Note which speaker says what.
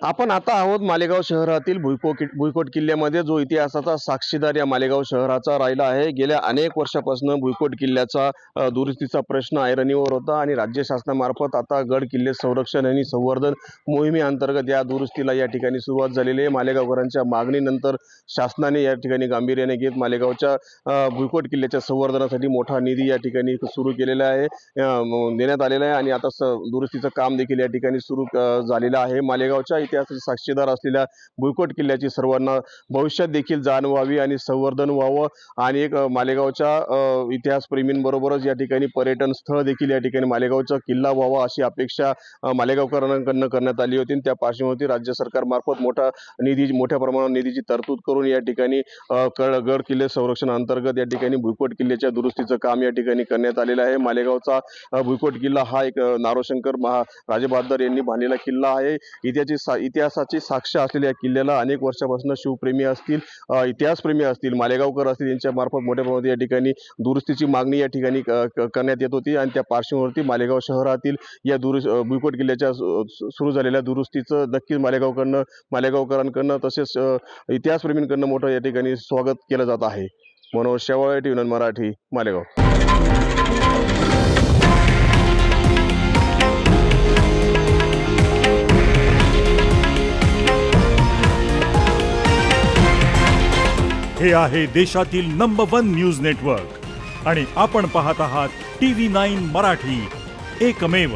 Speaker 1: आपण आता आहोत मालेगाव शहरातील भुईकोट किल्ल्यामध्ये, जो इतिहासाचा साक्षीदार या मालेगाव शहराचा राहिला आहे. गेल्या अनेक वर्षापासून भुईकोट किल्ल्याचा दुरुस्तीचा प्रश्न ऐरणीवर होता आणि राज्य शासनामार्फत आता गड किल्ले संरक्षण आणि संवर्धन मोहिमेअंतर्गत या दुरुस्तीला या ठिकाणी सुरुवात झालेली आहे. मालेगावकरांच्या मागणीनंतर शासनाने या ठिकाणी गांभीर्याने घेत मालेगावच्या भुईकोट किल्ल्याच्या संवर्धनासाठी मोठा निधी या ठिकाणी सुरू केलेला आहे, देण्यात आलेला आहे आणि आता दुरुस्तीचं काम देखील या ठिकाणी सुरू झालेलं आहे. मालेगावच्या इतिहासाचे साक्षीदार असलेल्या भुईकोट किल्ल्याची सर्वांना भविष्यात देखील जाण व्हावी आणि संवर्धन व्हावं आणि एक मालेगावच्या इतिहासप्रेमींबरोबरच या ठिकाणी पर्यटन स्थळ देखील या ठिकाणी मालेगावचा किल्ला व्हावा अशी अपेक्षा मालेगावकरांकडून करण्यात आली होती. त्या पार्श्वभूमीवर राज्य सरकारमार्फत मोठ्या प्रमाणात निधीची तरतूद करून या ठिकाणी गड किल्ले संरक्षण अंतर्गत या ठिकाणी भुईकोट किल्ल्याच्या दुरुस्तीचं काम या ठिकाणी करण्यात आलेलं आहे. मालेगावचा भुईकोट किल्ला हा एक नारोशंकर राजेबहाद्दर यांनी बांधलेला किल्ला आहे. इतिहासाची साक्ष असलेल्या किल्ल्याला अनेक वर्षापासून शिवप्रेमी असतील, इतिहासप्रेमी असतील, मालेगावकर असतील, यांच्या मार्फत मोठ्या प्रमाणात या ठिकाणी दुरुस्तीची मागणी या ठिकाणी करण्यात येत होती आणि त्या पार्श्वभूमीवरती मालेगाव शहरातील या भुईकोट किल्ल्याच्या सुरू झालेल्या दुरुस्तीचं नक्कीच मालेगावकरांकडनं तसेच इतिहासप्रेमींकडनं मोठं या ठिकाणी स्वागत केलं जात आहे. मनोज शेवाळे, TV9 मराठी, मालेगाव.
Speaker 2: हे आहे देशातील नंबर 1 न्यूज नेटवर्क आणि आपण पाहत आहात TV9 मराठी, एकमेव.